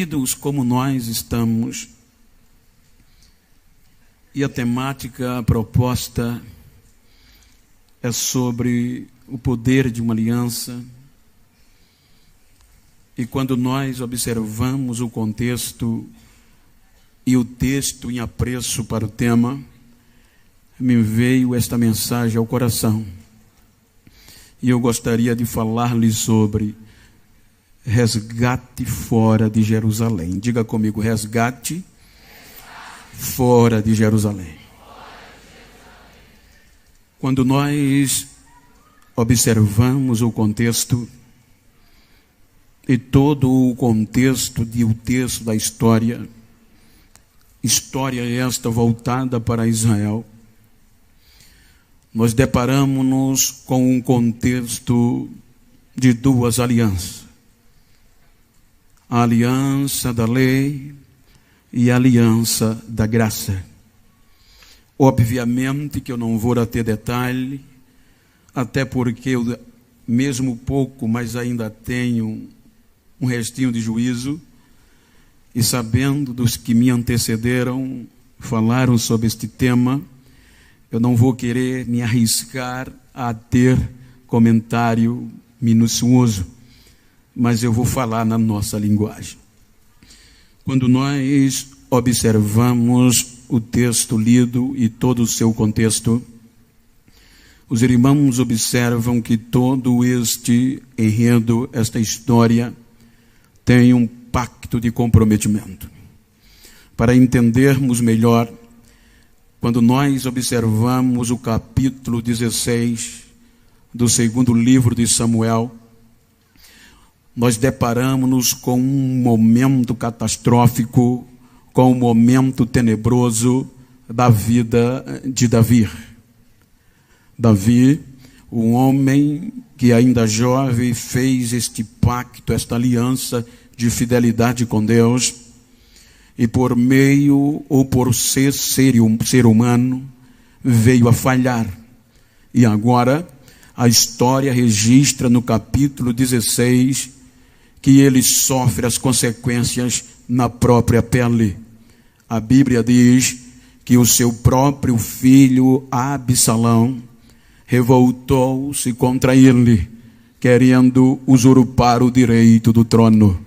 queridos, como nós estamos, e a temática, a proposta é sobre o poder de uma aliança. E quando nós observamos o contexto e o texto em apreço para o tema, me veio esta mensagem ao coração. E eu gostaria de falar-lhe sobre resgate fora de Jerusalém. Diga comigo, resgate fora de Jerusalém. Quando nós observamos o contexto e todo o contexto de o texto da história esta voltada para Israel, nós deparamos-nos com um contexto de duas alianças. A aliança da lei e a aliança da graça. Obviamente que eu não vou ter detalhe, até porque eu mesmo pouco, mas ainda tenho um restinho de juízo, e sabendo dos que me antecederam, falaram sobre este tema, eu não vou querer me arriscar a ter comentário minucioso, mas eu vou falar na nossa linguagem. Quando nós observamos o texto lido e todo o seu contexto, os irmãos observam que todo este enredo, esta história, tem um pacto de comprometimento. Para entendermos melhor, quando nós observamos o capítulo 16 do segundo livro de Samuel, nós deparamos-nos com um momento catastrófico, com um momento tenebroso da vida de Davi. Davi, um homem que ainda jovem fez este pacto, esta aliança de fidelidade com Deus, e por meio ou por ser humano, veio a falhar. E agora, a história registra no capítulo 16 que ele sofre as consequências na própria pele. A Bíblia diz que o seu próprio filho Absalão revoltou-se contra ele, querendo usurpar o direito do trono.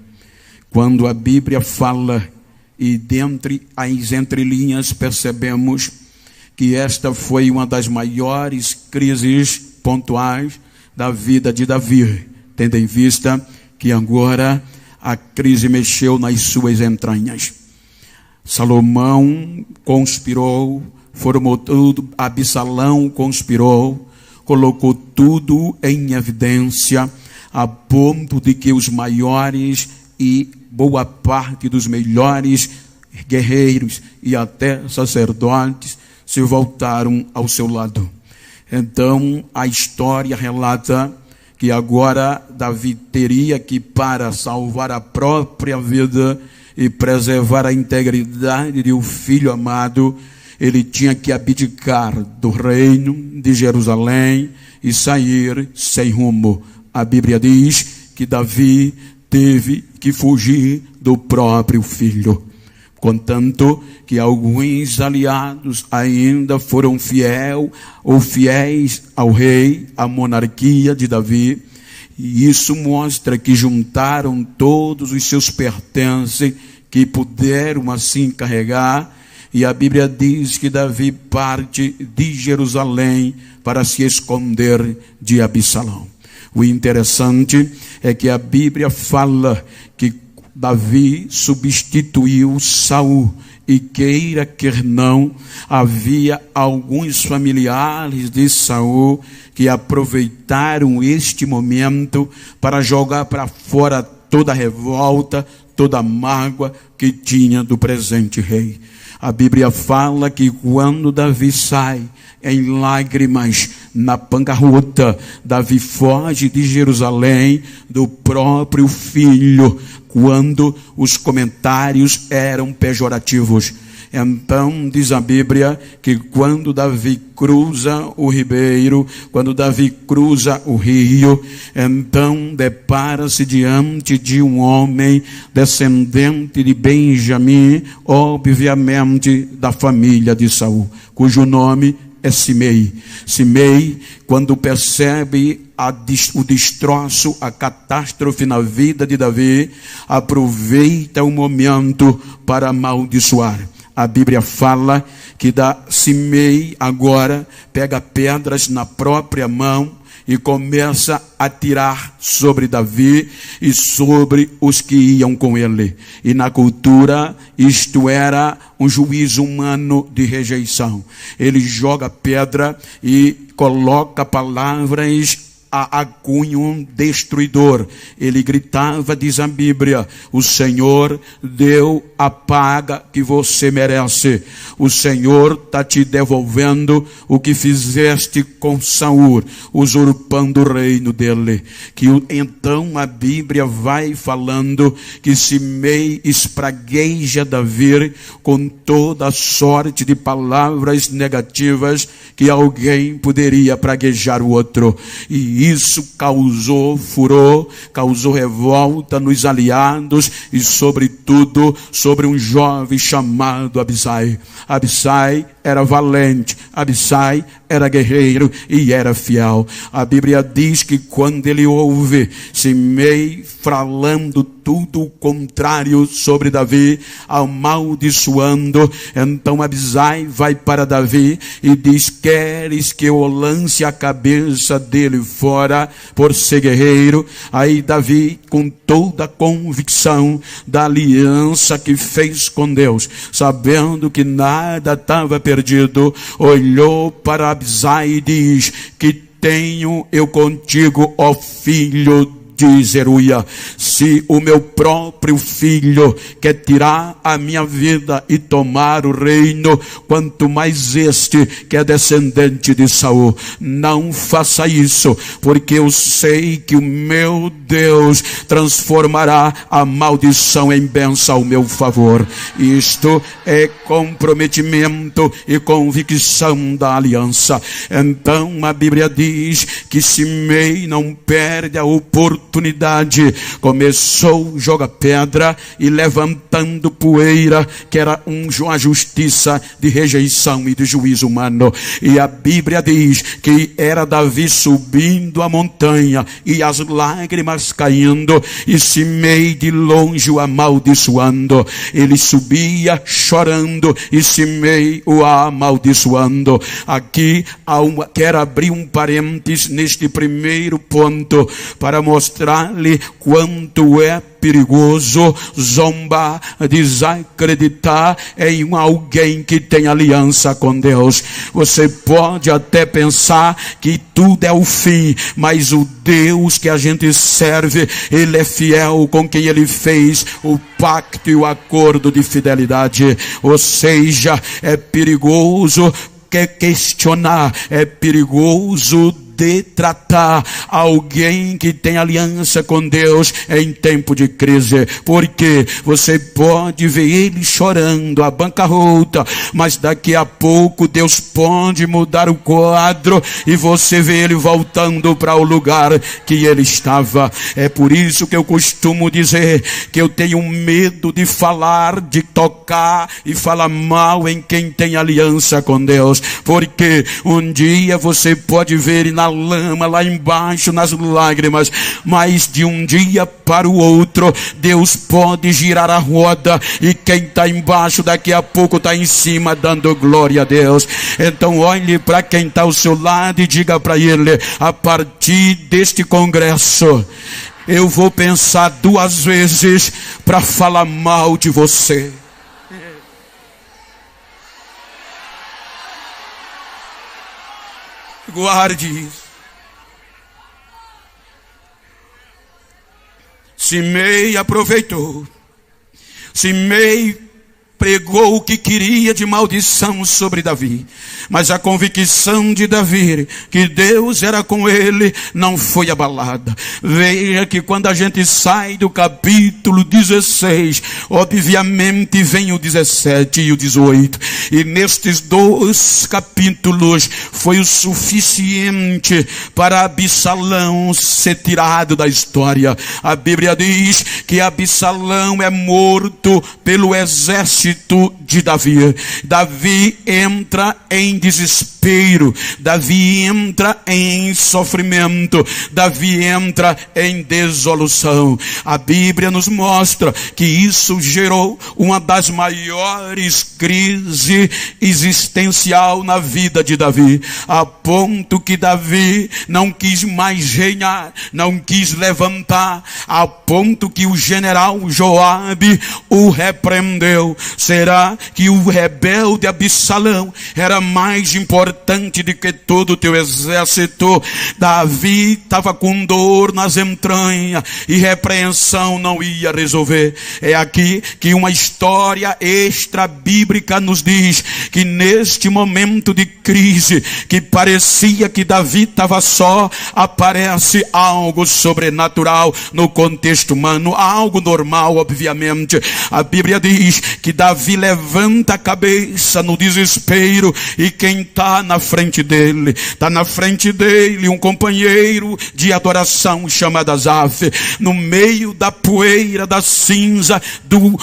Quando a Bíblia fala, e dentre as entrelinhas percebemos que esta foi uma das maiores crises pontuais da vida de Davi, tendo em vista que agora a crise mexeu nas suas entranhas. Salomão conspirou, formou tudo, Absalão conspirou, colocou tudo em evidência, a ponto de que os maiores e boa parte dos melhores guerreiros e até sacerdotes se voltaram ao seu lado. Então a história relata que agora Davi teria que, para salvar a própria vida e preservar a integridade de um filho amado, ele tinha que abdicar do reino de Jerusalém e sair sem rumo. A Bíblia diz que Davi teve que fugir do próprio filho. Contanto que alguns aliados ainda foram fiéis ao rei, à monarquia de Davi, e isso mostra que juntaram todos os seus pertences que puderam assim carregar, e a Bíblia diz que Davi parte de Jerusalém para se esconder de Absalão. O interessante é que a Bíblia fala que Davi substituiu Saul, e queira quer não, havia alguns familiares de Saul que aproveitaram este momento para jogar para fora toda a revolta, toda a mágoa que tinha do presente rei. A Bíblia fala que quando Davi sai em lágrimas na bancarrota, Davi foge de Jerusalém do próprio filho, quando os comentários eram pejorativos. Então diz a Bíblia que quando Davi cruza o ribeiro, quando Davi cruza o rio, então depara-se diante de um homem descendente de Benjamim, obviamente da família de Saul, cujo nome é Simei. Simei, quando percebe o destroço, a catástrofe na vida de Davi, aproveita o momento para amaldiçoar. A Bíblia fala que Simei agora pega pedras na própria mão e começa a tirar sobre Davi e sobre os que iam com ele. E na cultura, isto era um juízo humano de rejeição. Ele joga pedra e coloca palavras a cunho destruidor. Ele gritava, diz a Bíblia: o Senhor deu a paga que você merece. O Senhor está te devolvendo o que fizeste com Saul, usurpando o reino dele. Então a Bíblia vai falando que Simei espragueja Davi com toda sorte de palavras negativas que alguém poderia praguejar o outro. E isso causou furor, causou revolta nos aliados e, sobretudo, sobre um jovem chamado Abisai. Abisai era valente, Abisai era guerreiro e era fiel. A Bíblia diz que quando ele ouve Simei falando tudo o contrário sobre Davi, amaldiçoando, então Abisai vai para Davi e diz: queres que eu lance a cabeça dele fora por ser guerreiro? Aí Davi, com toda a convicção da aliança que fez com Deus, sabendo que nada estava perdido, olhou para Abisai e diz: que tenho eu contigo, ó filho de Zeruia? Se o meu próprio filho quer tirar a minha vida e tomar o reino, quanto mais este que é descendente de Saul. Não faça isso, porque eu sei que o meu Deus transformará a maldição em bênção ao meu favor. Isto é comprometimento e convicção da aliança. Então a Bíblia diz que Simei não perde a oportunidade. Começou a jogar pedra e levantando poeira, que era uma justiça de rejeição e de juízo humano. E a Bíblia diz que era Davi subindo a montanha e as lágrimas caindo, e Simei de longe o amaldiçoando. Ele subia chorando e Simei o amaldiçoando. Aqui quero abrir um parênteses neste primeiro ponto para mostrar-lhe quanto é perigoso zombar, desacreditar em alguém que tem aliança com Deus. Você pode até pensar que tudo é o fim, mas o Deus que a gente serve, Ele é fiel com quem Ele fez o pacto e o acordo de fidelidade. Ou seja, é perigoso questionar, é perigoso de tratar alguém que tem aliança com Deus em tempo de crise, porque você pode ver ele chorando a bancarrota, mas daqui a pouco Deus pode mudar o quadro e você vê ele voltando para o lugar que ele estava. É por isso que eu costumo dizer que eu tenho medo de falar, de tocar e falar mal em quem tem aliança com Deus, porque um dia você pode ver na lama lá embaixo, nas lágrimas, mas de um dia para o outro Deus pode girar a roda e quem está embaixo daqui a pouco está em cima dando glória a Deus. Então olhe para quem está ao seu lado e diga para ele: a partir deste congresso eu vou pensar duas vezes para falar mal de você. Guarde isso. Simei aproveitou. Simei pregou o que queria de maldição sobre Davi, mas a convicção de Davi que Deus era com ele não foi abalada. Veja que quando a gente sai do capítulo 16, obviamente vem o 17 e o 18, e nestes 2 capítulos foi o suficiente para Absalão ser tirado da história. A Bíblia diz que Absalão é morto pelo exército de Davi. Davi entra em desespero, Davi entra em sofrimento, Davi entra em desolação. A Bíblia nos mostra que isso gerou uma das maiores crises existencial na vida de Davi, a ponto que Davi não quis mais reinar, não quis levantar, a ponto que o general Joabe o repreendeu. Será que o rebelde Absalão era mais importante do que todo o teu exército? Davi estava com dor nas entranhas e repreensão não ia resolver. É aqui que uma história extra bíblica nos diz que neste momento de crise, que parecia que Davi estava só, aparece algo sobrenatural no contexto humano, algo normal, obviamente. A Bíblia diz que Davi levanta a cabeça no desespero, e quem está na frente dele? Está na frente dele um companheiro de adoração chamado Asaf, no meio da poeira, da cinza,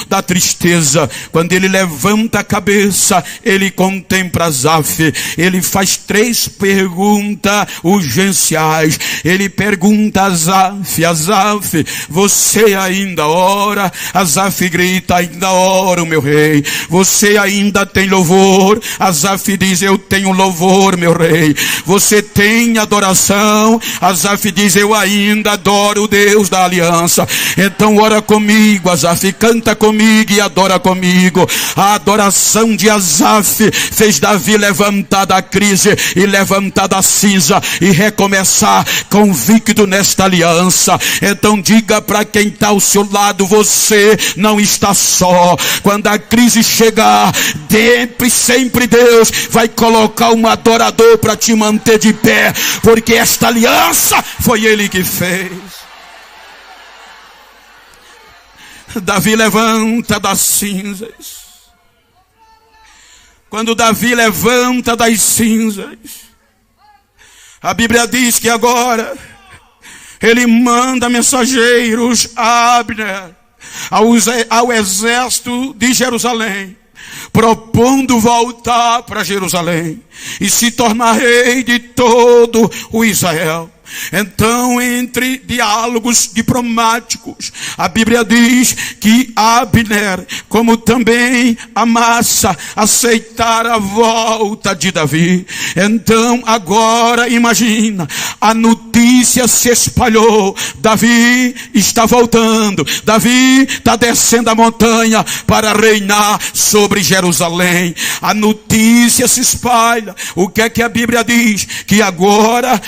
da tristeza. Quando ele levanta a cabeça, ele contempla Asaf. Ele faz 3 perguntas urgenciais. Ele pergunta a Asaf: Asaf, você ainda ora? Asaf grita: ainda oro, meu rei. Você ainda tem louvor? Asaf diz: eu tenho louvor, meu rei. Você tem adoração? Asaf diz: eu ainda adoro o Deus da aliança. Então ora comigo, Asaf, canta comigo e adora comigo. A adoração de Asaf fez Davi levantar da crise e levantar da cinza e recomeçar convicto nesta aliança. Então diga para quem está ao seu lado: você não está só. Quando a crise chegar, sempre Deus vai colocar um adorador para te manter de pé, porque esta aliança foi Ele que fez. Davi levanta das cinzas. Quando Davi levanta das cinzas, a Bíblia diz que agora ele manda mensageiros a Abner, ao exército de Jerusalém, propondo voltar para Jerusalém e se tornar rei de todo o Israel. Então, entre diálogos diplomáticos, a Bíblia diz que Abner, como também Amasa, aceitaram a volta de Davi. Então, agora imagina, a notícia se espalhou: Davi está voltando, Davi está descendo a montanha para reinar sobre Jerusalém. A notícia se espalha. O que é que a Bíblia diz? Que agora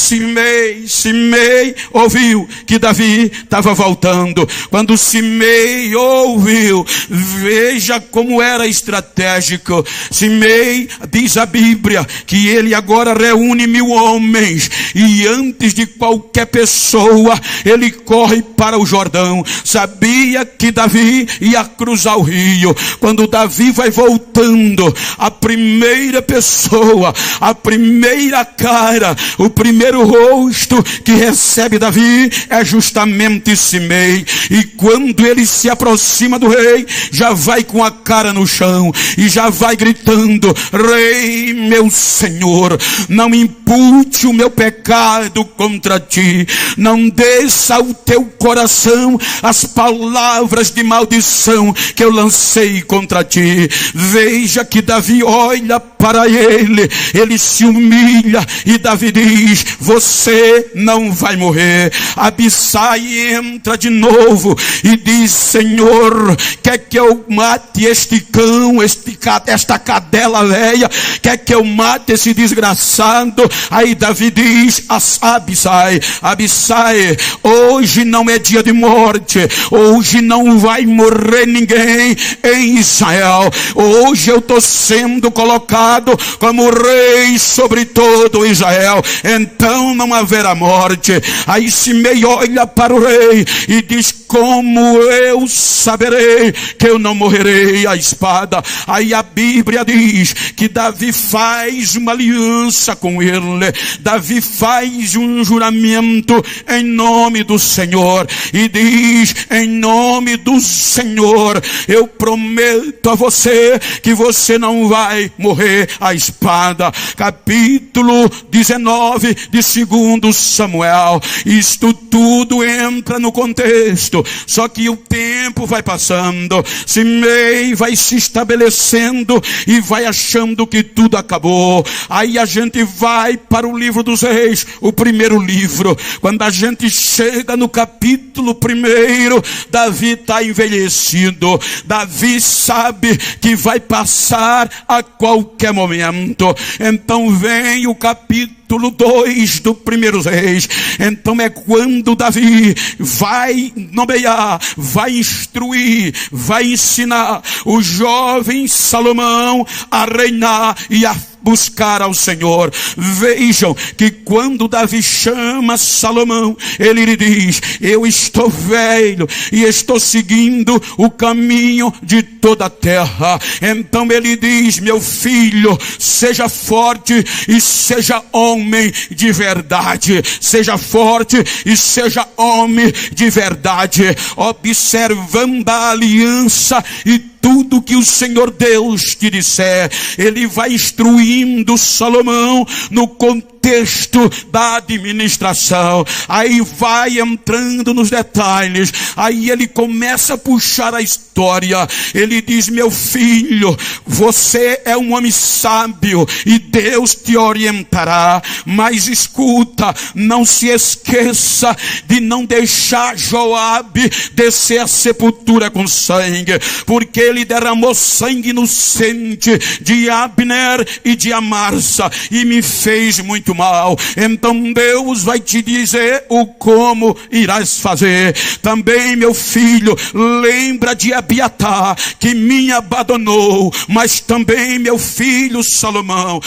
Simei ouviu que Davi estava voltando. Quando Simei ouviu, veja como era estratégico. Simei, diz a Bíblia, que ele agora reúne 1000 homens, e antes de qualquer pessoa, ele corre para o Jordão. Sabia que Davi ia cruzar o rio. Quando Davi vai voltando, a primeira pessoa, a primeira cara, o primeiro rosto que recebe Davi é justamente Simei. E quando ele se aproxima do rei, já vai com a cara no chão e já vai gritando: Rei, meu Senhor, não impute o meu pecado contra ti, não desça ao teu coração as palavras de maldição que eu lancei contra ti. Veja que Davi olha para ele. Ele se humilha e Davi diz: você não vai morrer. Abissai entra de novo e diz: Senhor, quer que eu mate este cão, esta cadela velha? Quer que eu mate esse desgraçado? Aí Davi diz a Abissai: Abissai, hoje não é dia de morte, hoje não vai morrer ninguém em Israel. Hoje eu estou sendo colocado como rei sobre todo Israel, então não haverá morte. Aí Simei olha para o rei e diz: como eu saberei que eu não morrerei à espada? Aí a Bíblia diz que Davi faz uma aliança com ele. Davi faz um juramento em nome do Senhor e diz: em nome do Senhor, eu prometo a você que você não vai morrer à espada. Capítulo 19 de 2 Samuel. Isto tudo entra no contexto, só que o tempo vai passando, Simei vai se estabelecendo e vai achando que tudo acabou. Aí a gente vai para o livro dos Reis, o primeiro livro. Quando a gente chega no capítulo 1, Davi está envelhecido. Davi sabe que vai passar a qualquer momento. Então vem o capítulo 2 do primeiro Reis. Então é quando Davi vai nomear, vai instruir, vai ensinar o jovem Salomão a reinar e a buscar ao Senhor. Vejam que quando Davi chama Salomão, ele lhe diz: eu estou velho e estou seguindo o caminho de toda a terra. Então ele diz: meu filho, seja forte e seja homem de verdade. Seja forte e seja homem de verdade, observando a aliança e tudo que o Senhor Deus te disser. Ele vai instruindo Salomão no contexto da administração. Aí vai entrando nos detalhes. Aí ele começa a puxar a história. Ele diz: meu filho, você é um homem sábio e Deus te orientará. Mas escuta, não se esqueça de não deixar Joabe descer a sepultura com sangue, porque ele derramou sangue inocente de Abner e de Amasa e me fez muito mal. Então Deus vai te dizer o como irás fazer. Também, meu filho, lembra de Abiatar, que me abandonou. Mas também, meu filho Salomão,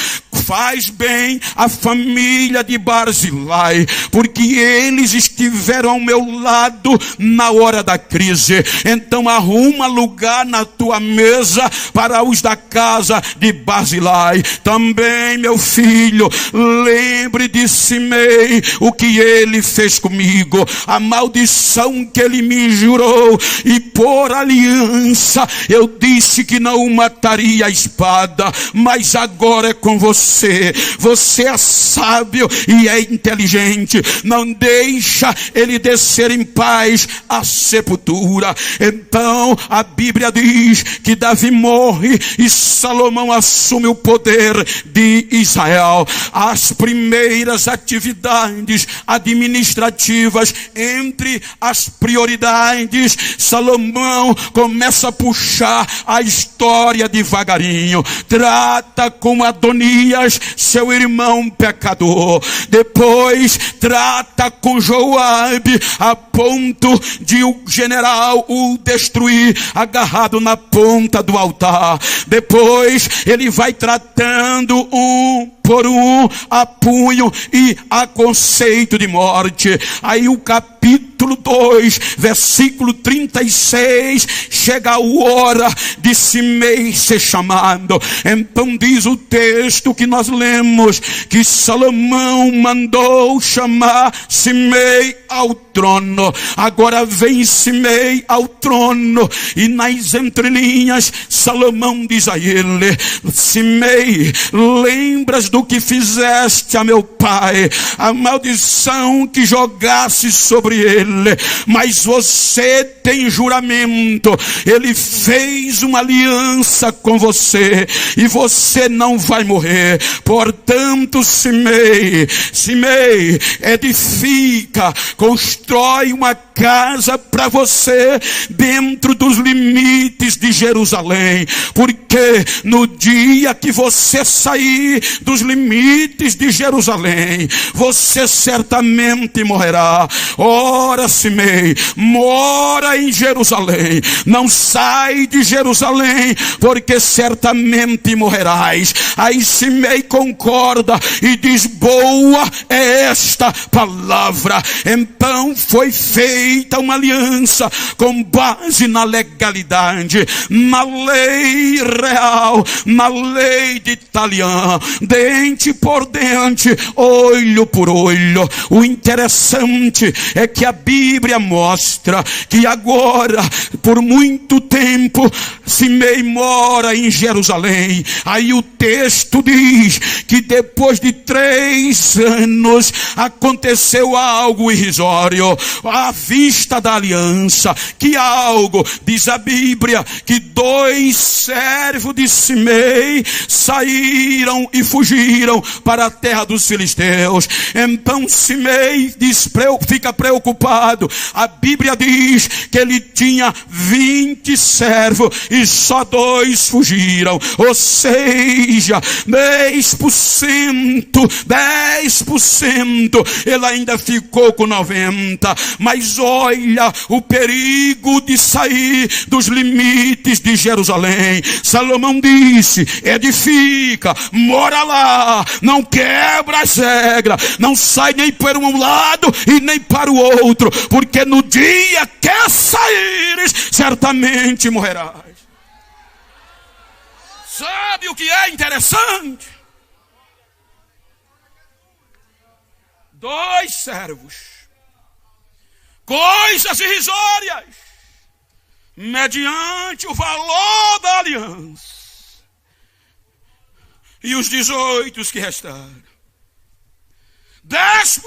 faz bem a família de Barzilai, porque eles estiveram ao meu lado na hora da crise. Então arruma lugar na tua mesa para os da casa de Barzilai. Também, meu filho, lembre de Simei, o que ele fez comigo, a maldição que ele me jurou, e por aliança eu disse que não mataria a espada. Mas agora é com você. Você é sábio e é inteligente. Não deixa ele descer em paz à sepultura. Então a Bíblia diz que Davi morre e Salomão assume o poder de Israel. As primeiras atividades administrativas, entre as prioridades, Salomão começa a puxar a história devagarinho. Trata com Adonias, seu irmão pecador. Depois trata com Joabe, a ponto de o general o destruir, agarrado na ponta do altar. Depois ele vai tratando um por um, a punho e a conceito de morte. Aí o capítulo 2, versículo 36, chega a hora de Simei ser chamado. Então diz o texto que nós lemos, que Salomão mandou chamar Simei ao trono. Agora vem Simei ao trono, e nas entrelinhas Salomão diz a ele: Simei, lembras do que fizeste a meu pai, a maldição que jogasse sobre ele, dele, mas você tem juramento. Ele fez uma aliança com você e você não vai morrer. Portanto, Simei, edifica, constrói uma casa para você dentro dos limites de Jerusalém, porque no dia que você sair dos limites de Jerusalém, você certamente morrerá. Ora, Simei, mora em Jerusalém, não sai de Jerusalém, porque certamente morrerás. Aí Simei concorda e diz: boa é esta palavra. Então foi feita uma aliança com base na legalidade, na lei real, na lei de Italiã, dente por dente, olho por olho. O interessante é que a Bíblia mostra que agora, por muito tempo, Simei mora em Jerusalém. Aí o texto diz que depois de 3 anos aconteceu algo irrisório à vista da aliança. Que algo? Diz a Bíblia que 2 servos de Simei saíram e fugiram para a terra dos filisteus. Então Simei fica preocupado. A Bíblia diz que ele tinha 20 servos e só 2 fugiram. Ou seja, 10%, ele ainda ficou com 90. Mas olha o perigo de sair dos limites de Jerusalém. Salomão disse: edifica, mora lá, não quebra as regras, não sai nem para um lado e nem para o outro, porque no dia que saíres, certamente morrerás. Sabe o que é interessante? 2 servos, coisas irrisórias, mediante o valor da aliança, e os 18 que restaram, 10%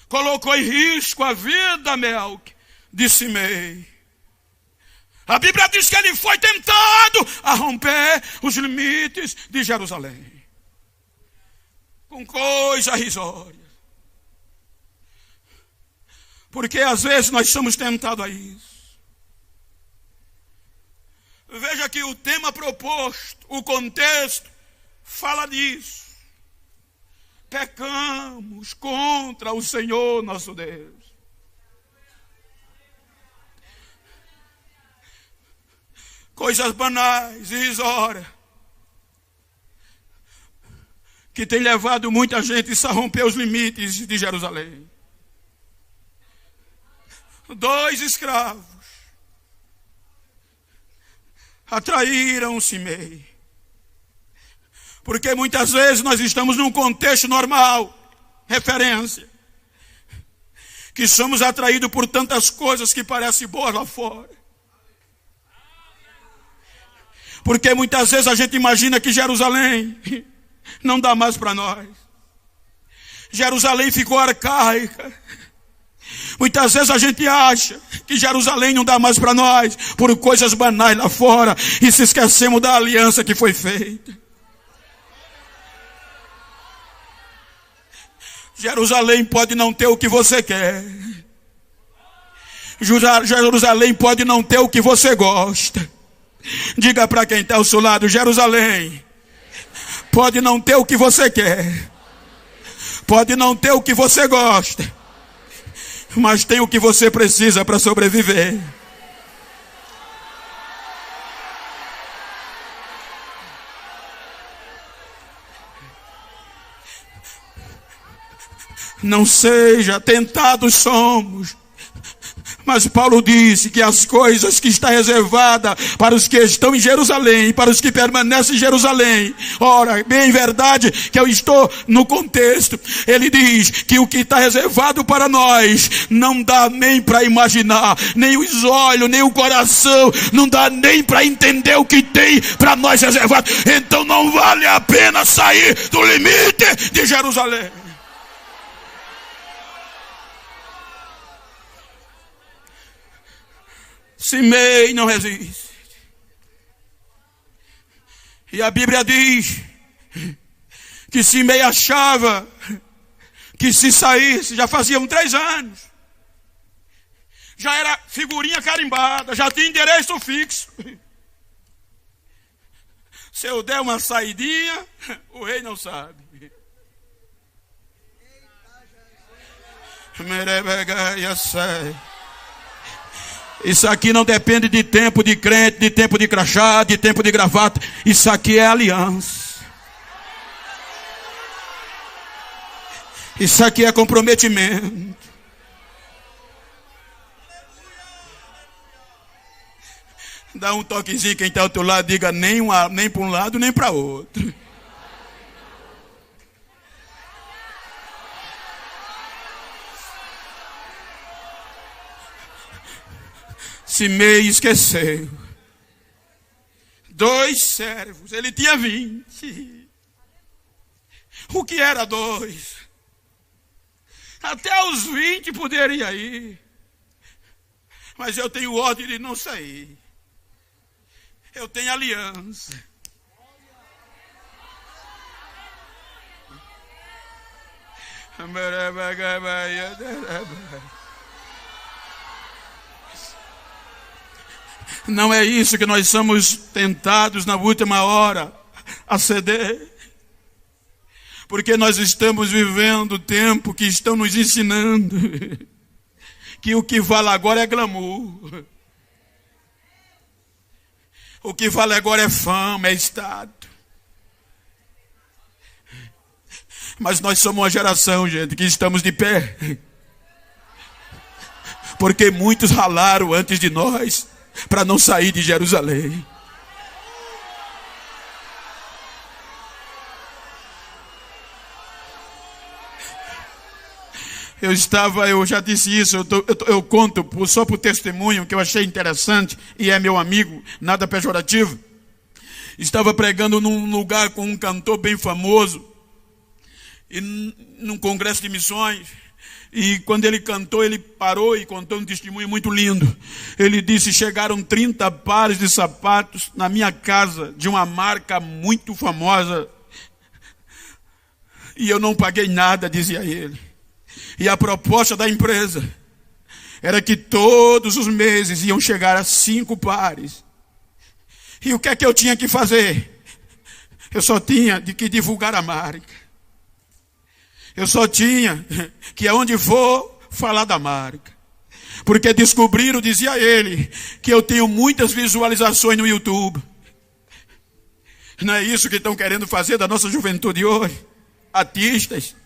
colocou em risco a vida de Simei. A Bíblia diz que ele foi tentado a romper os limites de Jerusalém com coisa irrisória. Porque às vezes nós somos tentados a isso. Veja que o tema proposto, o contexto, fala disso. Pecamos contra o Senhor nosso Deus. Coisas banais, irrisórias, que tem levado muita gente a romper os limites de Jerusalém. 2 escravos atraíram Simei. Porque muitas vezes nós estamos num contexto normal, referência, que somos atraídos por tantas coisas que parecem boas lá fora. Porque muitas vezes a gente imagina que Jerusalém não dá mais para nós. Jerusalém ficou arcaica. Muitas vezes a gente acha que Jerusalém não dá mais para nós por coisas banais lá fora e se esquecemos da aliança que foi feita. Jerusalém pode não ter o que você quer. Jerusalém pode não ter o que você gosta. Diga para quem está ao seu lado: Jerusalém pode não ter o que você quer, pode não ter o que você gosta, mas tem o que você precisa para sobreviver. Não seja, tentados somos. Mas Paulo disse que as coisas que está reservada para os que estão em Jerusalém, para os que permanecem em Jerusalém. Ora, bem verdade que eu estou no contexto. Ele diz que o que está reservado para nós não dá nem para imaginar, nem os olhos, nem o coração, não dá nem para entender o que tem para nós reservado. Então não vale a pena sair do limite de Jerusalém. Simei não resiste. E a Bíblia diz que Simei achava que se saísse, já faziam 3 anos, já era figurinha carimbada, já tinha endereço fixo. Se eu der uma saidinha, o rei não sabe. Isso aqui não depende de tempo de crente, de tempo de crachá, de tempo de gravata. Isso aqui é aliança. Isso aqui é comprometimento. Dá um toquezinho quem está ao teu lado, diga nem para um lado, nem para outro. Simei esqueceu. 2 servos, ele tinha 20. O que era 2? Até os 20 poderia ir. Mas eu tenho ordem de não sair. Eu tenho aliança. Não é isso que nós somos tentados na última hora a ceder. Porque nós estamos vivendo o tempo que estão nos ensinando que o que vale agora é glamour. O que vale agora é fama, é status. Mas nós somos uma geração, gente, que estamos de pé. Porque muitos ralaram antes de nós para não sair de Jerusalém. Eu já disse isso, eu conto só por testemunho, que eu achei interessante, e é meu amigo, nada pejorativo. Estava pregando num lugar com um cantor bem famoso, e num congresso de missões, e quando ele cantou, ele parou e contou um testemunho muito lindo. Ele disse: chegaram 30 pares de sapatos na minha casa, de uma marca muito famosa, e eu não paguei nada, dizia ele. E a proposta da empresa era que todos os meses iam chegar a 5 pares. E o que é que eu tinha que fazer? Eu só tinha que divulgar a marca. Eu só tinha que, aonde for, falar da marca. Porque descobriram, dizia ele, que eu tenho muitas visualizações no YouTube. Não é isso que estão querendo fazer da nossa juventude hoje? Artistas.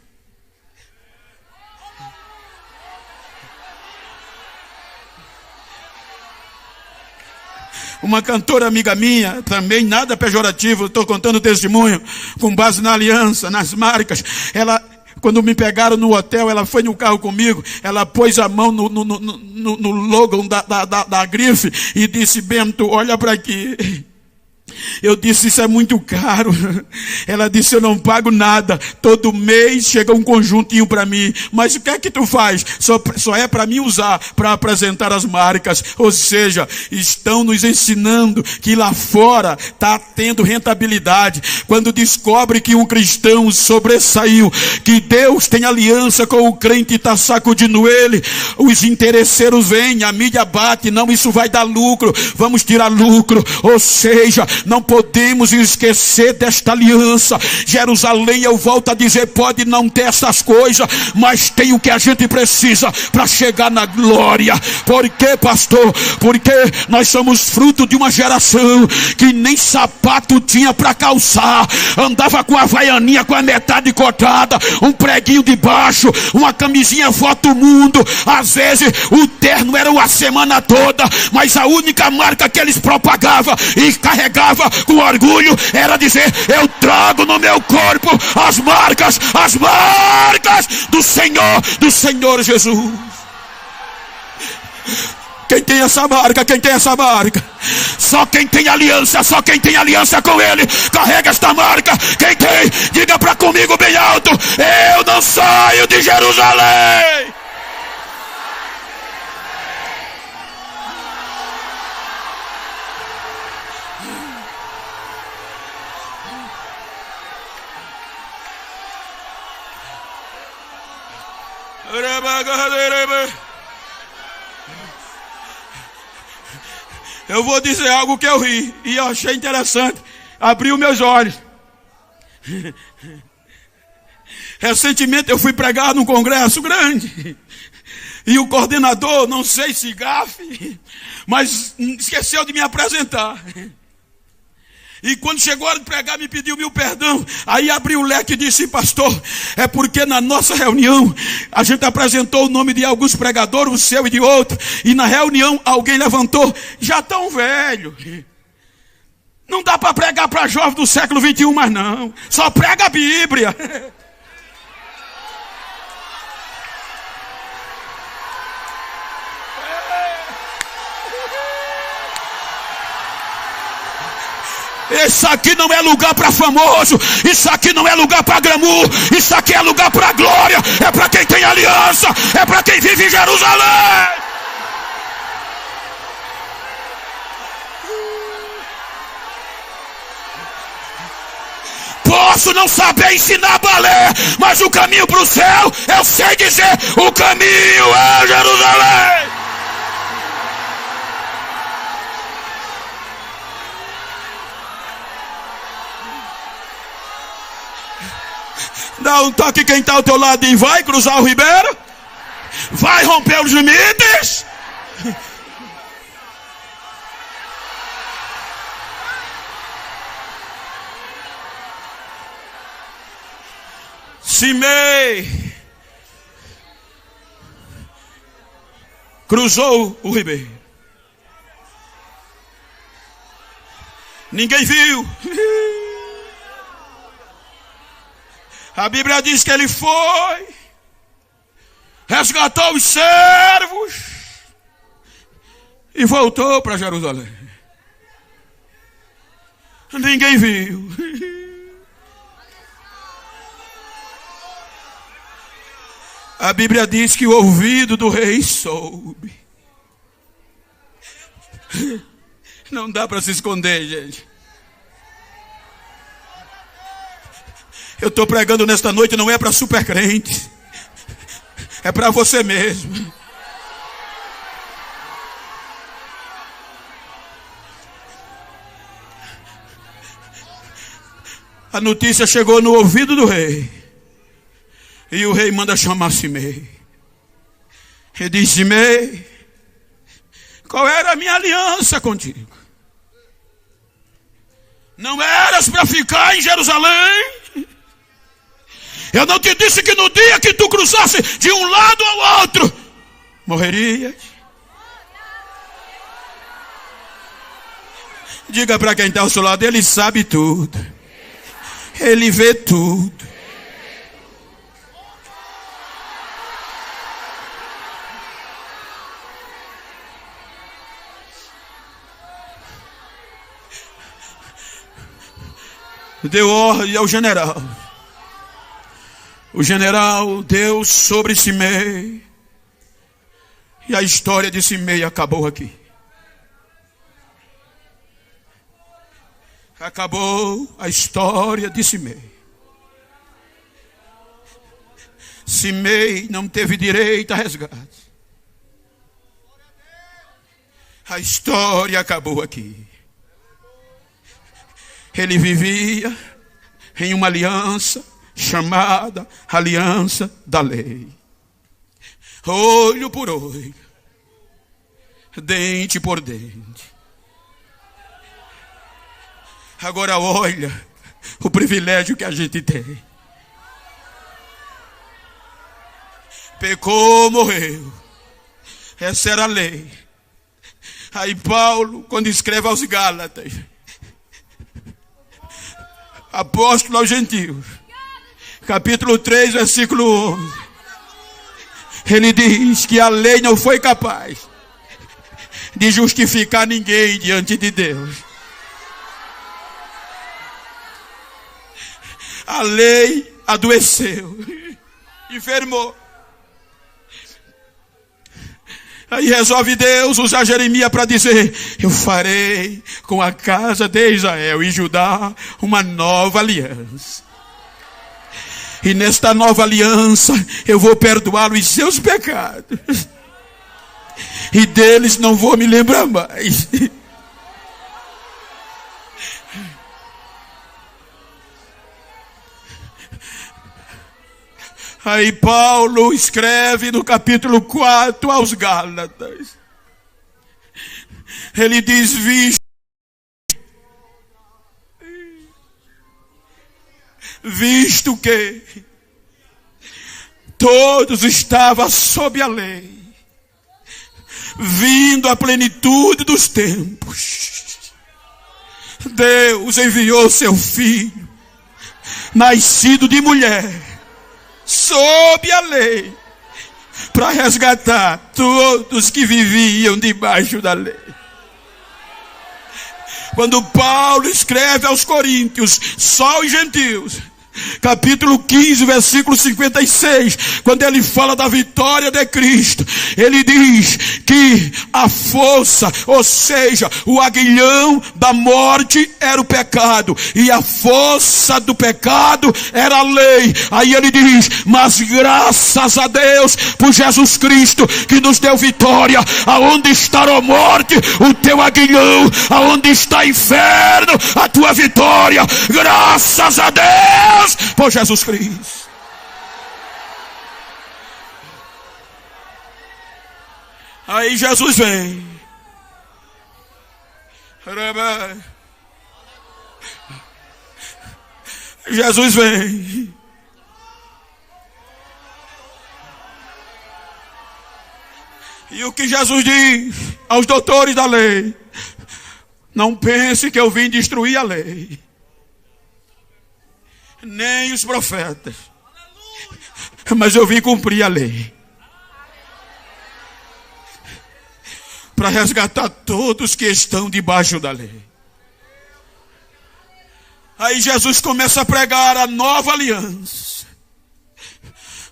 Uma cantora amiga minha, também nada pejorativo, estou contando testemunho, com base na aliança, nas marcas. Ela, quando me pegaram no hotel, ela foi no carro comigo, ela pôs a mão no logo da grife e disse: Bento, olha para aqui. Eu disse: isso é muito caro. Ela disse: eu não pago nada. Todo mês chega um conjuntinho para mim. Mas o que é que tu faz? Só é para mim usar, para apresentar as marcas. Ou seja, estão nos ensinando que lá fora está tendo rentabilidade. Quando descobre que um cristão sobressaiu, que Deus tem aliança com o crente e está sacudindo ele, os interesseiros vêm, a mídia bate: não, isso vai dar lucro, vamos tirar lucro. Ou seja, não podemos esquecer desta aliança. Jerusalém, eu volto a dizer, pode não ter essas coisas, mas tem o que a gente precisa para chegar na glória. Por quê, pastor? Porque nós somos fruto de uma geração que nem sapato tinha para calçar, andava com a havaianinha com a metade cortada, um preguinho de baixo, uma camisinha foto mundo. Às vezes o terno era uma semana toda, mas a única marca que eles propagavam e carregavam com orgulho era dizer: eu trago no meu corpo as marcas do Senhor Jesus. Quem tem essa marca? Quem tem essa marca? Só quem tem aliança, só quem tem aliança com ele carrega esta marca. Quem tem, diga para comigo bem alto: eu não saio de Jerusalém. Eu vou dizer algo que eu ri e eu achei interessante. Abriu meus olhos. Recentemente eu fui pregar num congresso grande. E o coordenador, não sei se gafe, mas esqueceu de me apresentar. E quando chegou a hora de pregar, me pediu meu perdão. Aí abriu o leque e disse: pastor, é porque na nossa reunião a gente apresentou o nome de alguns pregadores, o seu e de outro. E na reunião alguém levantou: já tão velho. Não dá para pregar para jovem do século 21 mais não. Só prega a Bíblia. Isso aqui não é lugar para famoso. Isso aqui não é lugar para glamour. Isso aqui é lugar para glória. É para quem tem aliança. É para quem vive em Jerusalém. Posso não saber ensinar balé, mas o caminho para o céu eu sei dizer. O caminho é Jerusalém. Dá um toque quem está ao teu lado e vai cruzar o ribeiro. Vai romper os limites. Simei cruzou o ribeiro. Ninguém viu. A Bíblia diz que ele foi, resgatou os servos e voltou para Jerusalém. Ninguém viu. A Bíblia diz que o ouvido do rei soube. Não dá para se esconder, gente. Eu estou pregando nesta noite, não é para super crente. É para você mesmo. A notícia chegou no ouvido do rei. E o rei manda chamar Simei. Ele diz: Simei, qual era a minha aliança contigo? Não eras para ficar em Jerusalém? Eu não te disse que no dia que tu cruzasse de um lado ao outro, morrerias? Diga para quem está ao seu lado: ele sabe tudo. Ele vê tudo. Deu ordem ao general. O general deu sobre Simei. E a história de Simei acabou aqui. Acabou a história de Simei. Simei não teve direito a resgate. A história acabou aqui. Ele vivia em uma aliança chamada aliança da lei. Olho por olho, dente por dente. Agora olha o privilégio que a gente tem. Pecou, morreu. Essa era a lei. Aí Paulo, quando escreve aos Gálatas, apóstolo aos gentios, capítulo 3, versículo 11, ele diz que a lei não foi capaz de justificar ninguém diante de Deus. A lei adoeceu, enfermou. Aí resolve Deus usar Jeremias para dizer: eu farei com a casa de Israel e Judá uma nova aliança. E nesta nova aliança eu vou perdoar os seus pecados. E deles não vou me lembrar mais. Aí Paulo escreve no capítulo 4 aos Gálatas. Ele diz: visto que todos estavam sob a lei, vindo à plenitude dos tempos, Deus enviou seu Filho, nascido de mulher, sob a lei, para resgatar todos que viviam debaixo da lei. Quando Paulo escreve aos Coríntios, só os gentios, capítulo 15, versículo 56, quando ele fala da vitória de Cristo, ele diz que a força, ou seja, o aguilhão da morte era o pecado, e a força do pecado era a lei. Aí ele diz: mas graças a Deus por Jesus Cristo, que nos deu vitória. Aonde está a morte, o teu aguilhão? Aonde está inferno, a tua vitória? Graças a Deus por Jesus Cristo. Aí Jesus vem. Jesus vem. E o que Jesus diz aos doutores da lei: não pense que eu vim destruir a lei, nem os profetas, mas eu vim cumprir a lei, para resgatar todos que estão debaixo da lei. Aí Jesus começa a pregar a nova aliança.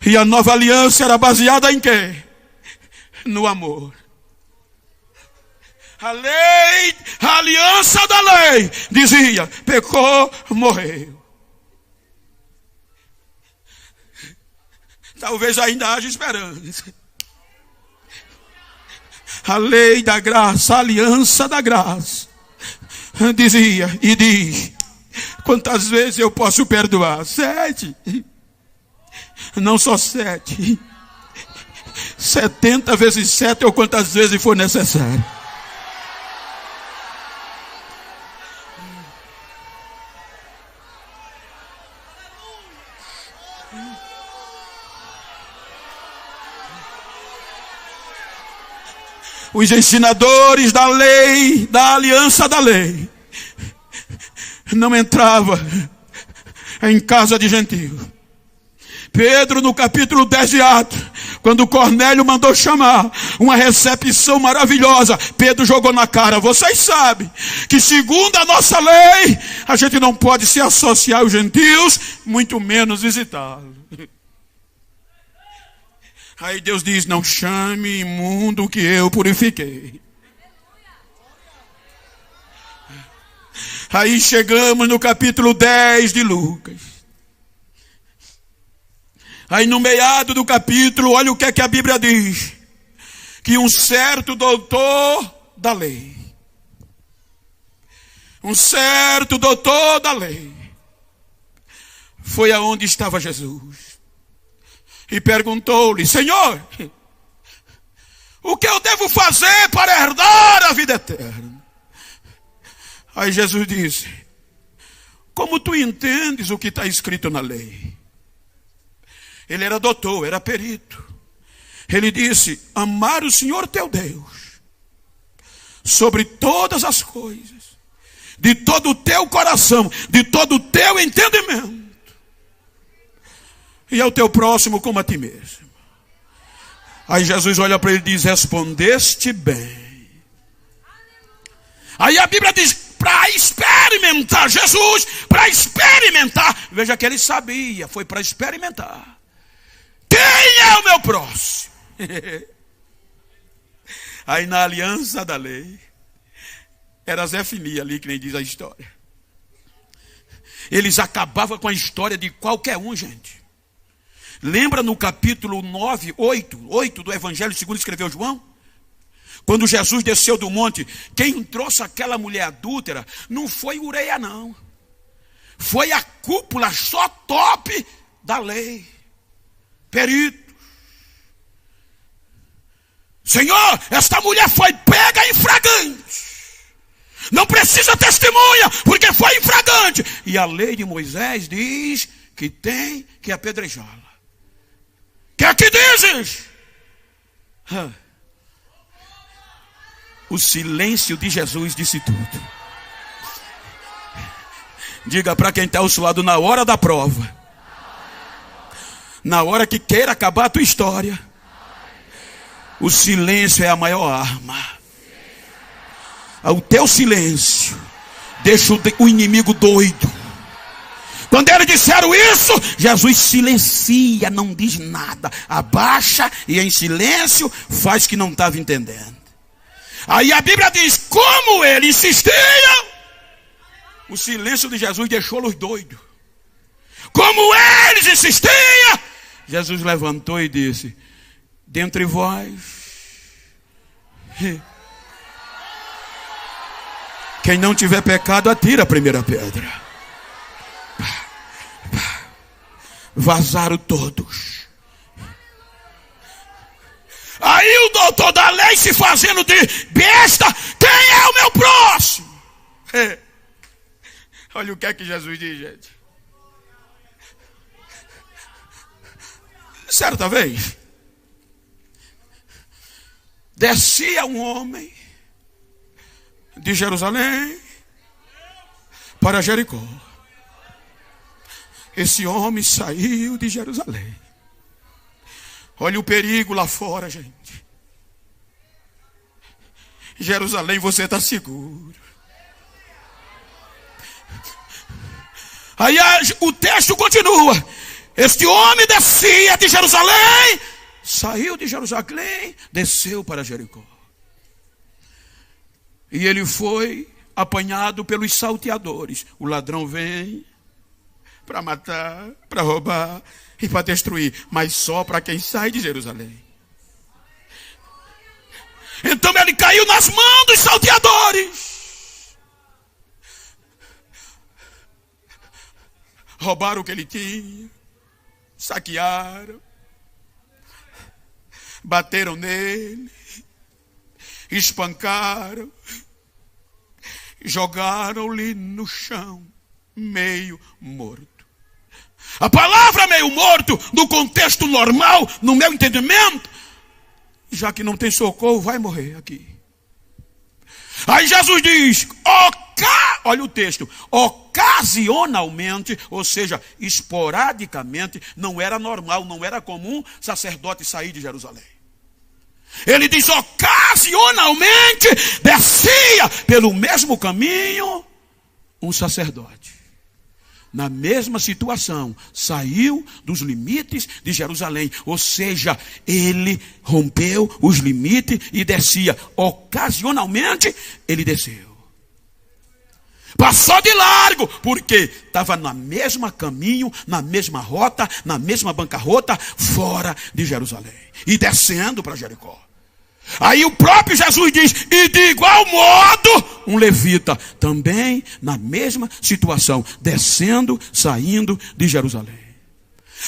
E a nova aliança era baseada em quê? No amor. A lei, a aliança da lei dizia: pecou, morreu. Talvez ainda haja esperança. A lei da graça, a aliança da graça, dizia e diz: quantas vezes eu posso perdoar? 7. Não só 7. 70 vezes 7, ou quantas vezes for necessário. Os ensinadores da lei, da aliança da lei, não entrava em casa de gentio. Pedro, no capítulo 10 de Atos, quando Cornélio mandou chamar, uma recepção maravilhosa, Pedro jogou na cara: vocês sabem que segundo a nossa lei, a gente não pode se associar aos gentios, muito menos visitá-los. Aí Deus diz: não chame imundo que eu purifiquei. Aí chegamos no capítulo 10 de Lucas. Aí no meado do capítulo, olha o que é que a Bíblia diz: que um certo doutor da lei, foi aonde estava Jesus e perguntou-lhe: Senhor, o que eu devo fazer para herdar a vida eterna? Aí Jesus disse: como tu entendes o que está escrito na lei? Ele era doutor, era perito. Ele disse: amar o Senhor teu Deus sobre todas as coisas, de todo o teu coração, de todo o teu entendimento, e ao teu próximo como a ti mesmo. Aí Jesus olha para ele e diz: respondeste bem. Aí a Bíblia diz: para experimentar, Jesus, para experimentar. Veja que ele sabia, foi para experimentar. Quem é o meu próximo? Aí na aliança da lei, era Zé Fininha ali, que nem diz a história. Eles acabavam com a história de qualquer um, gente. Lembra no capítulo 8 do Evangelho segundo escreveu João? Quando Jesus desceu do monte, quem trouxe aquela mulher adúltera não foi Ureia, não. Foi a cúpula só top da lei. Peritos. Senhor, esta mulher foi pega em flagrante. Não precisa testemunha, porque foi em flagrante. E a lei de Moisés diz que tem que apedrejá-la. O que dizes? O silêncio de Jesus disse tudo. Diga para quem está ao seu lado, na hora da prova, na hora que queira acabar a tua história, o silêncio é a maior arma. O teu silêncio deixa o inimigo doido. Quando eles disseram isso, Jesus silencia, não diz nada, abaixa e em silêncio faz que não estava entendendo. Aí a Bíblia diz, como ele insistia, o silêncio de Jesus deixou-los doidos. Como eles insistiam, Jesus levantou e disse, dentre vós, quem não tiver pecado, atira a primeira pedra. Vazaram todos. Aí o doutor da lei se fazendo de besta, quem é o meu próximo? Olha o que é que Jesus diz, gente. Certa vez, descia um homem de Jerusalém para Jericó. Esse homem saiu de Jerusalém. Olha o perigo lá fora, gente. Em Jerusalém você está seguro. Aí o texto continua. Este homem descia de Jerusalém, saiu de Jerusalém, desceu para Jericó. E ele foi apanhado pelos salteadores. O ladrão vem para matar, para roubar e para destruir, mas só para quem sai de Jerusalém. Então ele caiu nas mãos dos salteadores. Roubaram o que ele tinha, saquearam, bateram nele, espancaram, jogaram-lhe no chão, meio morto. A palavra meio morto, no contexto normal, no meu entendimento, já que não tem socorro, vai morrer aqui. Aí Jesus diz, olha o texto, ocasionalmente, ou seja, esporadicamente, não era normal, não era comum sacerdote sair de Jerusalém. Ele diz, ocasionalmente, descia pelo mesmo caminho um sacerdote. Na mesma situação, saiu dos limites de Jerusalém. Ou seja, ele rompeu os limites e descia. Ocasionalmente, ele desceu. Passou de largo, porque estava na mesma caminho, na mesma rota, na mesma bancarrota, fora de Jerusalém. E descendo para Jericó. Aí o próprio Jesus diz, e de igual modo, um levita, também na mesma situação, descendo, saindo de Jerusalém.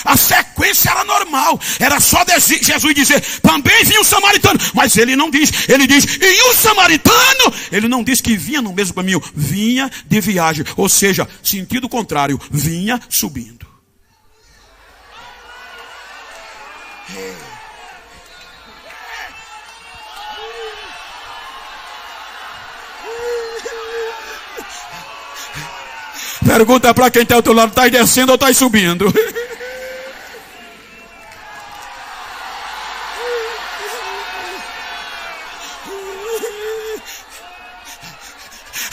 A sequência era normal, era só Jesus dizer, também vinha um samaritano, mas ele não diz, ele diz, e o samaritano, ele não diz que vinha no mesmo caminho, vinha de viagem, ou seja, sentido contrário, vinha subindo. Pergunta para quem está ao teu lado, está descendo ou está subindo?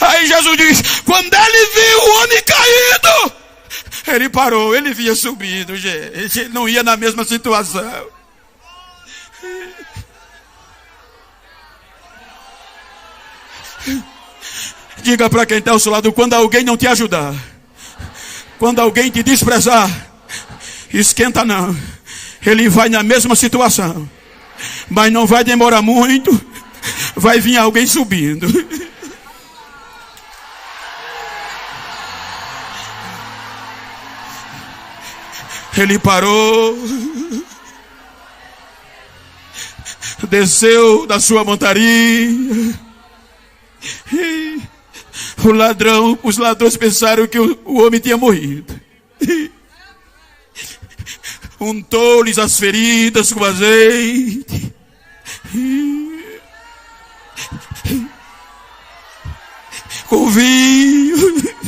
Aí Jesus diz, quando ele viu o homem caído, ele parou, ele vinha subindo, gente, ele não ia na mesma situação. Diga para quem está ao seu lado, quando alguém não te ajudar, quando alguém te desprezar, esquenta não, Ele vai na mesma situação, mas não vai demorar muito. Vai vir alguém subindo. Ele parou, desceu da sua montaria. Os ladrões pensaram que o homem tinha morrido. Untou-lhes as feridas com azeite. Com vinho.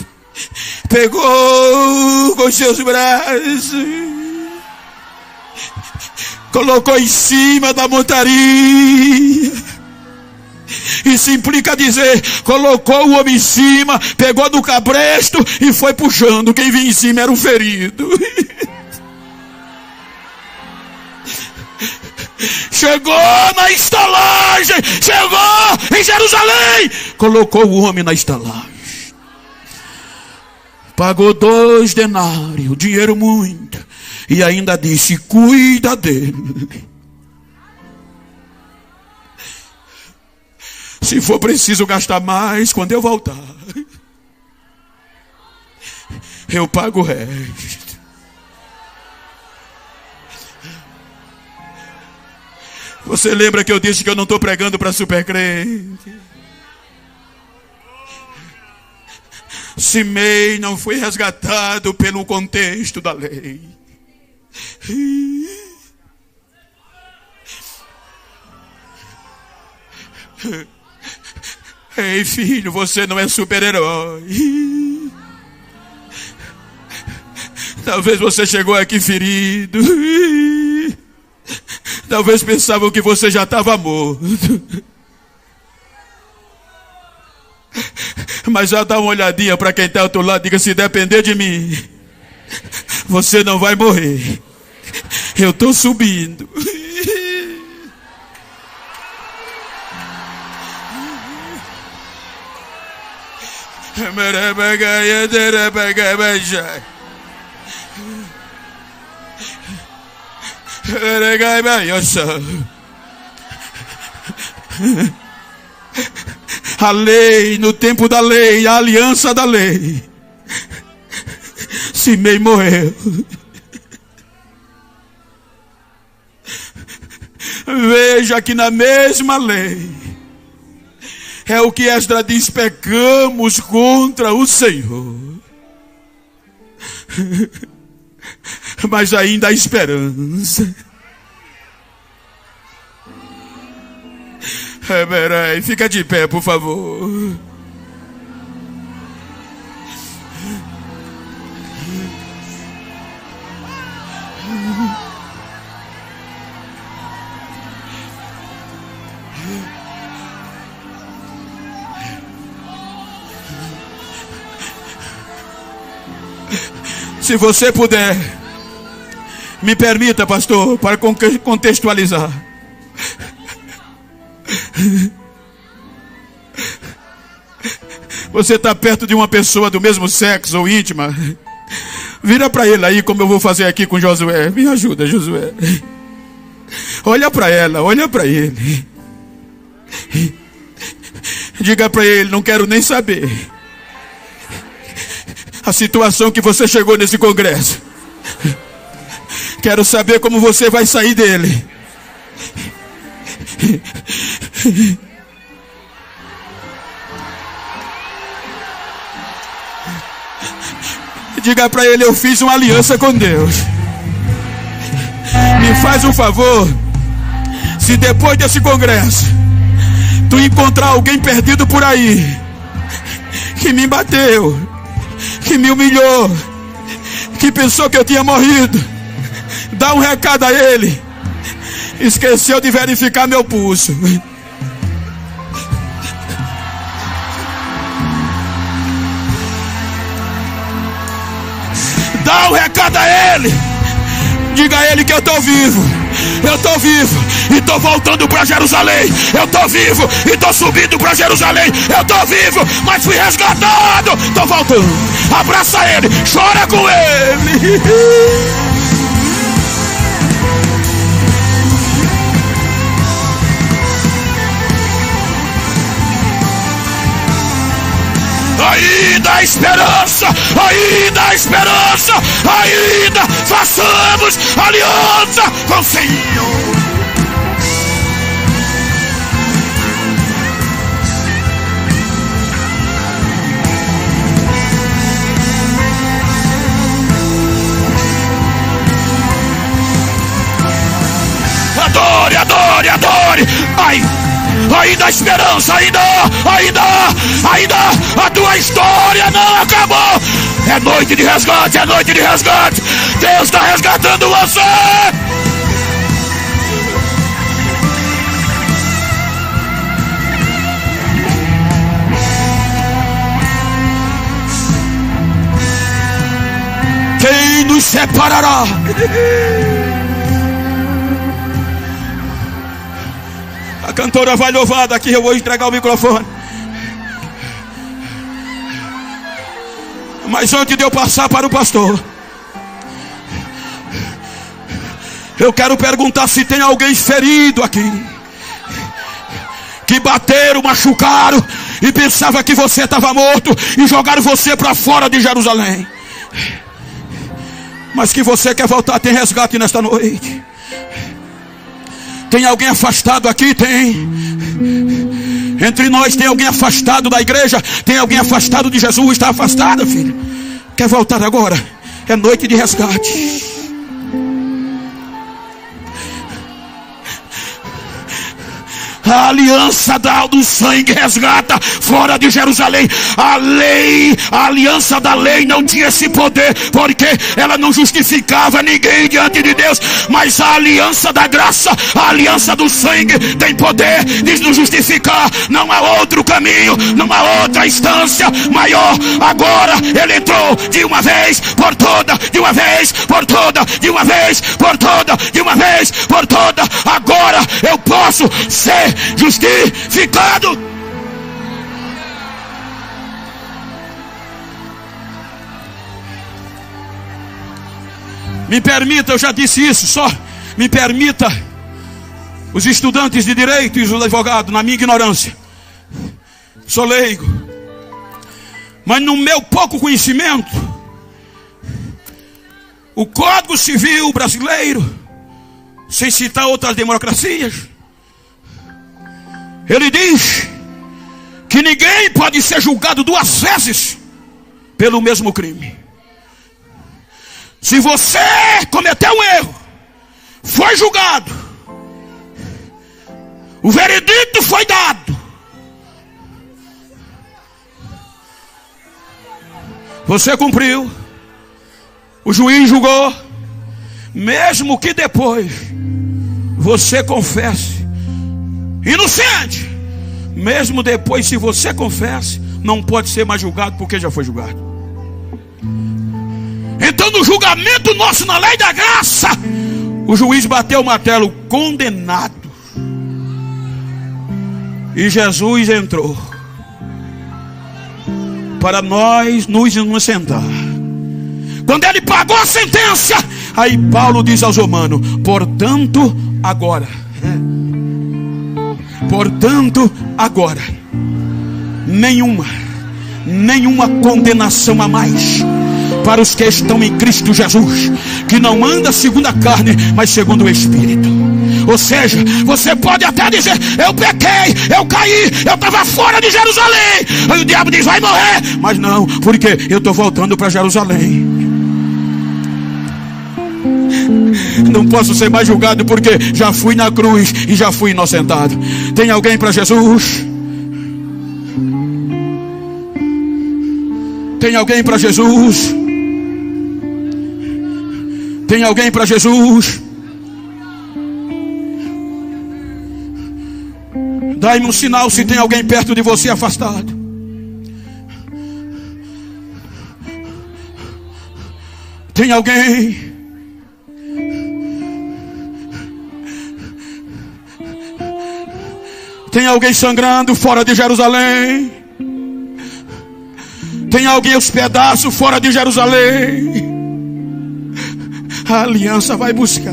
Pegou com seus braços, colocou em cima da montaria. Isso implica dizer, colocou o homem em cima, pegou no cabresto e foi puxando. Quem vinha em cima era um ferido. Chegou na estalagem, chegou em Jerusalém, colocou o homem na estalagem. Pagou 2 denários, dinheiro muito, e ainda disse, cuida dele. Se for preciso gastar mais, quando eu voltar, eu pago o resto. Você lembra que eu disse que eu não estou pregando para supercrente? Simei não foi resgatado pelo contexto da lei. Ei, filho, você não é super-herói. Talvez você chegou aqui ferido. Talvez pensavam que você já estava morto. Mas já dá uma olhadinha para quem está ao outro lado. Diga, se depender de mim, você não vai morrer. Eu estou subindo. A lei, no tempo da lei, a aliança da lei. Simei morreu. Veja que na mesma lei é o que Esdras diz, pecamos contra o Senhor. Mas ainda há esperança. Fica de pé, por favor. Se você puder, me permita, pastor, para contextualizar. Você está perto de uma pessoa do mesmo sexo ou íntima, vira para ele aí, como eu vou fazer aqui com Josué. Me ajuda, Josué. Olha para ela, olha para ele. Diga para ele, não quero nem saber a situação que você chegou nesse congresso. Quero saber como você vai sair dele. Diga para ele, eu fiz uma aliança com Deus. Me faz um favor, se depois desse congresso tu encontrar alguém perdido por aí, que me bateu, que me humilhou, que pensou que eu tinha morrido, dá um recado a ele. Esqueceu de verificar meu pulso. Dá um recado a ele. Diga a ele que eu estou vivo. Eu estou vivo e estou voltando para Jerusalém. Eu estou vivo e estou subindo para Jerusalém. Eu estou vivo, mas fui resgatado. Estou voltando. Abraça ele, chora com ele. ainda há esperança, ainda há esperança, ainda façamos aliança com o Senhor. Adore, adore, adore. Ai, ainda há esperança, ainda a tua história não acabou. É noite de resgate, é noite de resgate. Deus está resgatando você. Quem nos separará? A cantora vai louvar daqui, eu vou entregar o microfone. Mas antes de eu passar para o pastor, eu quero perguntar se tem alguém ferido aqui, que bateram, machucaram e pensava que você estava morto e jogaram você para fora de Jerusalém, mas que você quer voltar. Tem resgate nesta noite. Tem alguém afastado aqui? Tem. Entre nós tem alguém afastado da igreja. Tem alguém afastado de Jesus. Está afastado, filho. Quer voltar agora? É noite de resgate. A aliança do sangue resgata fora de Jerusalém. A lei, a aliança da lei não tinha esse poder, porque ela não justificava ninguém diante de Deus. Mas a aliança da graça, a aliança do sangue tem poder de nos justificar. Não há outro caminho, não há outra instância maior. Agora ele entrou de uma vez por toda, de uma vez por toda, de uma vez por toda, de uma vez por toda. Agora eu posso ser justificado. Me permita, eu já disse isso, só me permita, os estudantes de direito e os advogados, na minha ignorância, sou leigo, mas no meu pouco conhecimento, o Código Civil brasileiro, sem citar outras democracias, ele diz que ninguém pode ser julgado duas vezes pelo mesmo crime. Se você cometeu um erro, foi julgado, o veredito foi dado, você cumpriu, o juiz julgou, mesmo que depois você confesse inocente, mesmo depois, se você confessa, não pode ser mais julgado, porque já foi julgado. Então, no julgamento nosso, na lei da graça, o juiz bateu o martelo, condenado, e Jesus entrou para nós nos inocentar. Quando ele pagou a sentença, aí Paulo diz aos romanos: portanto agora, nenhuma condenação a mais para os que estão em Cristo Jesus, que não anda segundo a carne, mas segundo o Espírito. Ou seja, você pode até dizer: eu pequei, eu caí, eu estava fora de Jerusalém. Aí o diabo diz: vai morrer. Mas não, porque eu estou voltando para Jerusalém. Não posso ser mais julgado, porque já fui na cruz e já fui inocentado. Tem alguém para Jesus? Tem alguém para Jesus? Tem alguém para Jesus? Dai-me um sinal se tem alguém perto de você afastado. Tem alguém? Tem alguém sangrando fora de Jerusalém? Tem alguém aos pedaços fora de Jerusalém? A aliança vai buscar.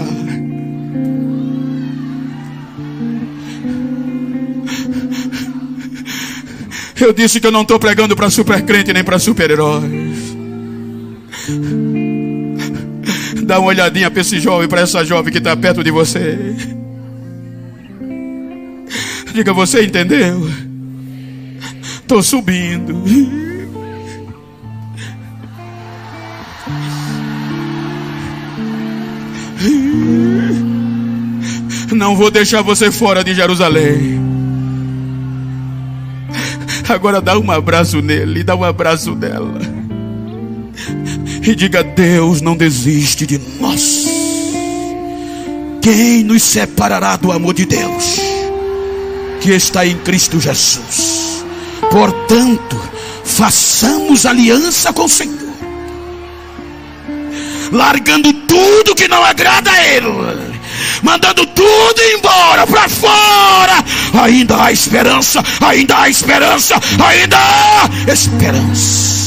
Eu disse que eu não estou pregando para super crente nem para super-heróis. Dá uma olhadinha para esse jovem, para essa jovem que está perto de você. Diga, você entendeu? Estou subindo. Não vou deixar você fora de Jerusalém. Agora dá um abraço nele, dá um abraço nela. E diga, Deus não desiste de nós. Quem nos separará do amor de Deus que está em Cristo Jesus? Portanto, façamos aliança com o Senhor, largando tudo que não agrada a Ele, mandando tudo embora para fora. Ainda há esperança, ainda há esperança, ainda há esperança.